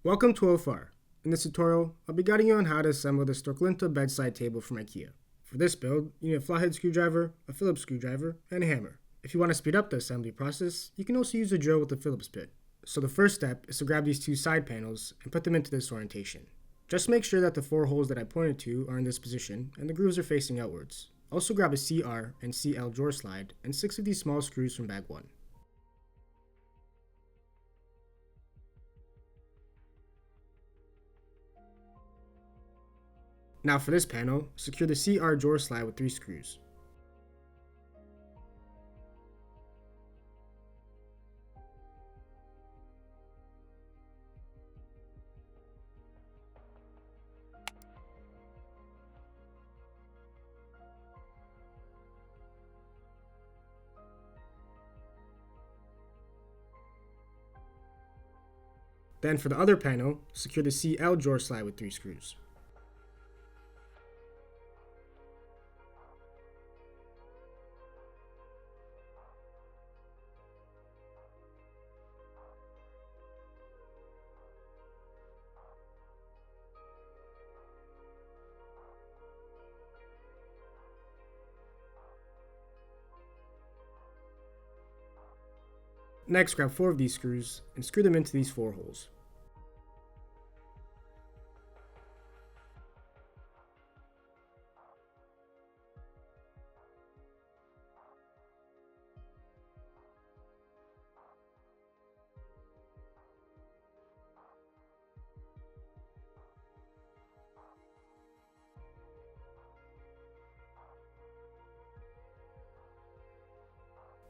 Welcome to OFR. In this tutorial, I'll be guiding you on how to assemble the STORKLINTA Bedside table from IKEA. For this build, you need a flathead screwdriver, a Phillips screwdriver, and a hammer. If you want to speed up the assembly process, you can also use a drill with a Phillips bit. So the first step is to grab these two side panels and put them into this orientation. Just make sure that the 4 holes that I pointed to are in this position and the grooves are facing outwards. Also grab a CR and CL drawer slide and 6 of these small screws from bag 1. Now for this panel, secure the CR drawer slide with 3 screws. Then for the other panel, secure the CL drawer slide with 3 screws. Next, grab 4 of these screws and screw them into these 4 holes.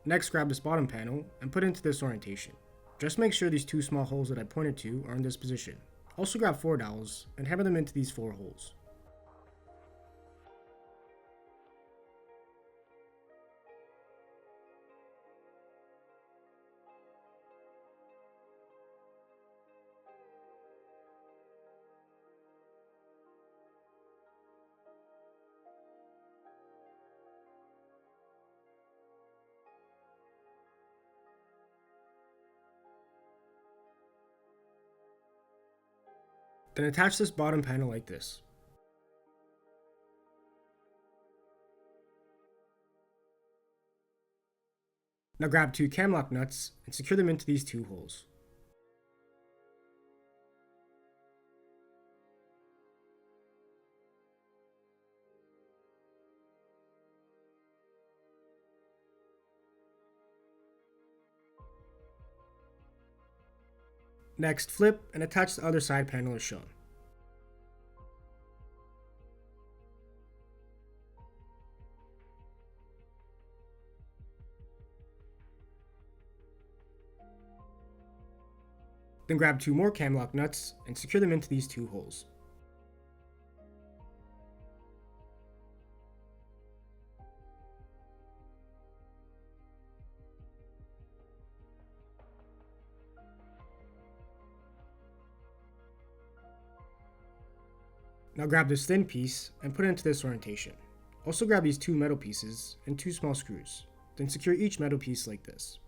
Next, grab this bottom panel and put it into this orientation. Just make sure these 2 small holes that I pointed to are in this position. Also grab 4 dowels and hammer them into these 4 holes. Then attach this bottom panel like this. Now grab 2 cam lock nuts and secure them into these 2 holes. Next, flip and attach the other side panel as shown. Then grab 2 more cam lock nuts and secure them into these 2 holes. Now grab this thin piece and put it into this orientation. Also grab these 2 metal pieces and 2 small screws. Then secure each metal piece like this.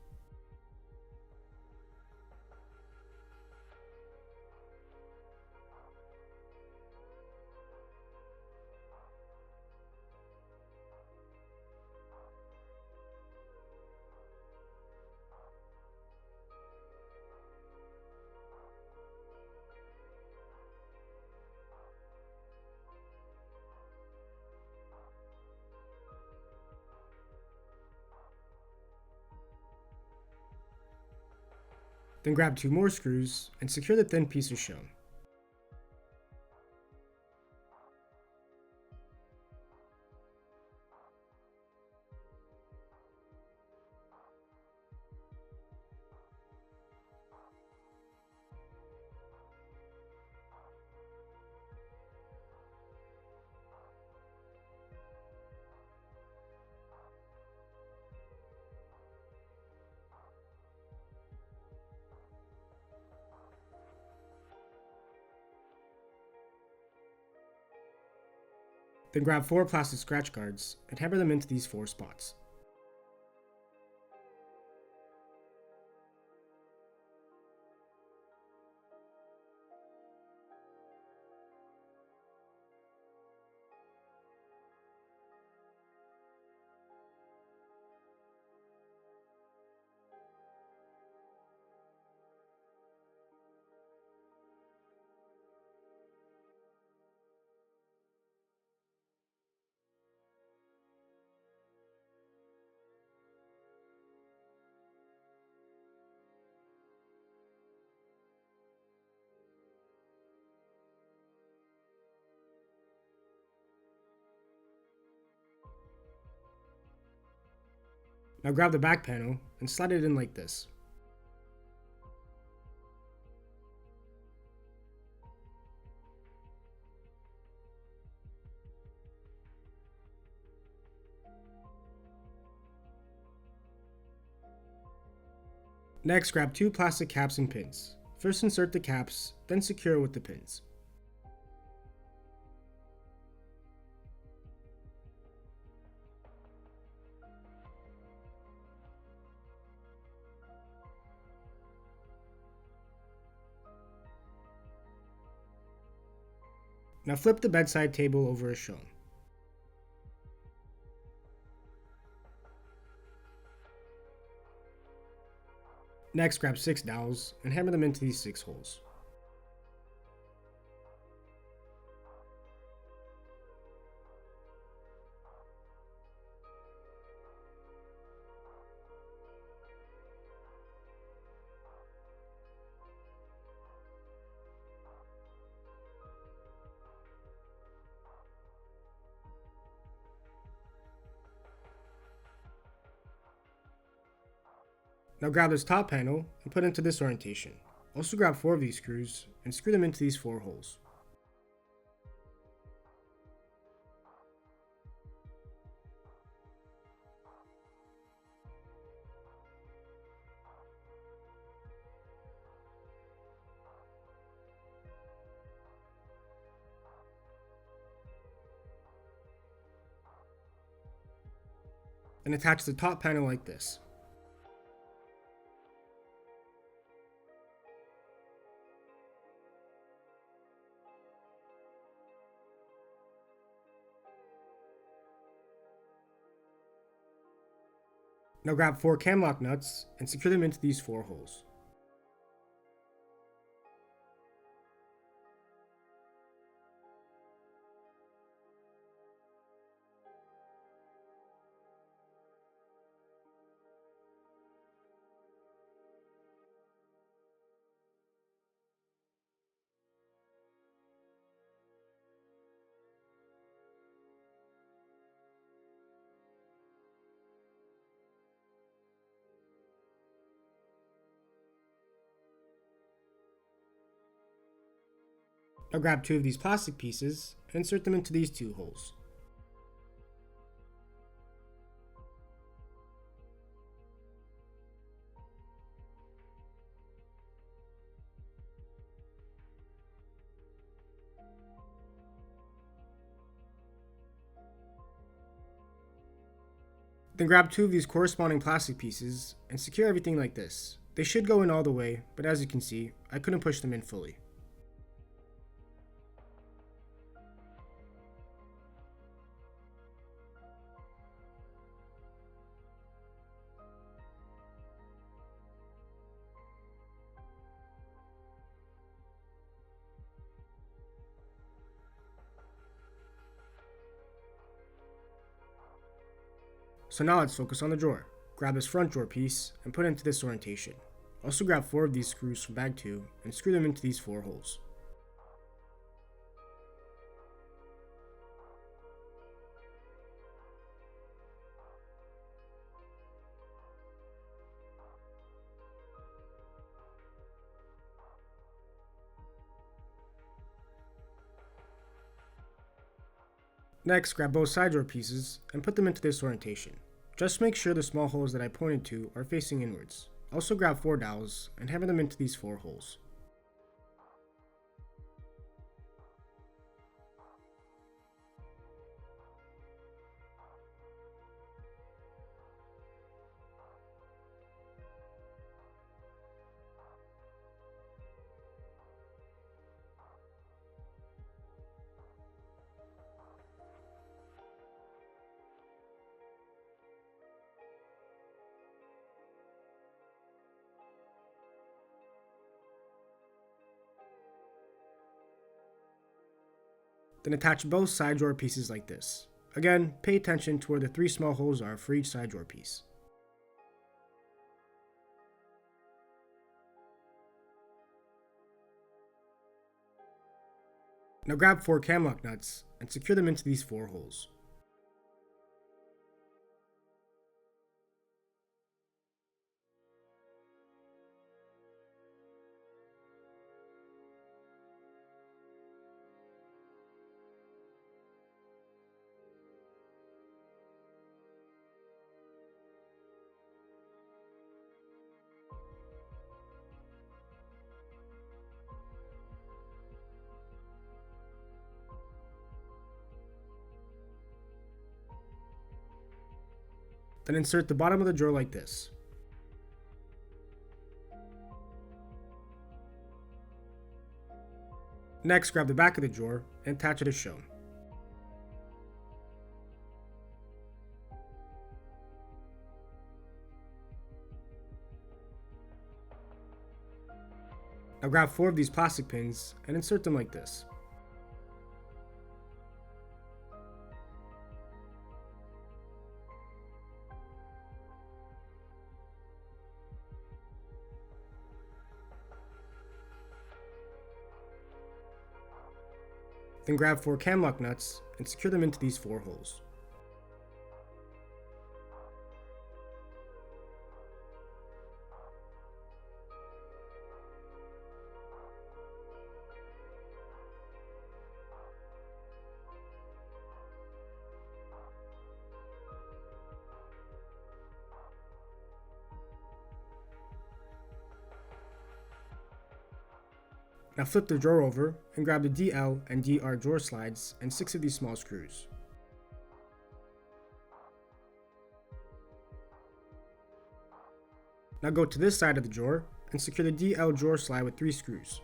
Then grab 2 more screws and secure the thin piece as shown. Then grab 4 plastic scratch guards and hammer them into these 4 spots. Now grab the back panel and slide it in like this. Next, grab 2 plastic caps and pins. First insert the caps, then secure it with the pins. Now flip the bedside table over as shown. Next, grab 6 dowels and hammer them into these 6 holes. Now grab this top panel and put it into this orientation. Also grab 4 of these screws and screw them into these 4 holes. And attach the top panel like this. Now grab 4 cam lock nuts and secure them into these 4 holes. Now grab 2 of these plastic pieces and insert them into these 2 holes. Then grab 2 of these corresponding plastic pieces and secure everything like this. They should go in all the way, but as you can see, I couldn't push them in fully. So now let's focus on the drawer. Grab this front drawer piece and put it into this orientation. Also grab 4 of these screws from bag 2 and screw them into these 4 holes. Next, grab both side drawer pieces and put them into this orientation. Just make sure the small holes that I pointed to are facing inwards. Also grab 4 dowels and hammer them into these 4 holes. Then attach both side drawer pieces like this. Again, pay attention to where the 3 small holes are for each side drawer piece. Now grab 4 cam lock nuts and secure them into these 4 holes. Then insert the bottom of the drawer like this. Next, grab the back of the drawer and attach it as shown. Now grab 4 of these plastic pins and insert them like this. Then grab 4 cam lock nuts and secure them into these 4 holes. Now flip the drawer over and grab the DL and DR drawer slides and 6 of these small screws. Now go to this side of the drawer and secure the DL drawer slide with 3 screws.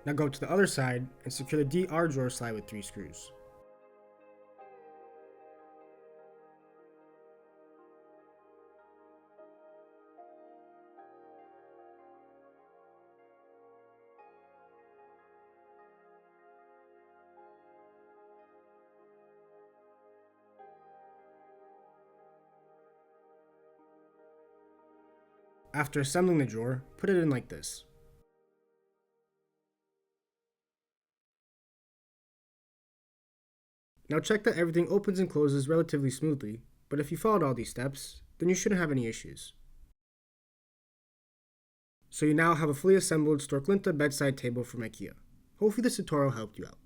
Now go to the other side and secure the DR drawer slide with 3 screws. After assembling the drawer, put it in like this. Now check that everything opens and closes relatively smoothly, but if you followed all these steps, then you shouldn't have any issues. So you now have a fully assembled STORKLINTA bedside table from IKEA. Hopefully this tutorial helped you out.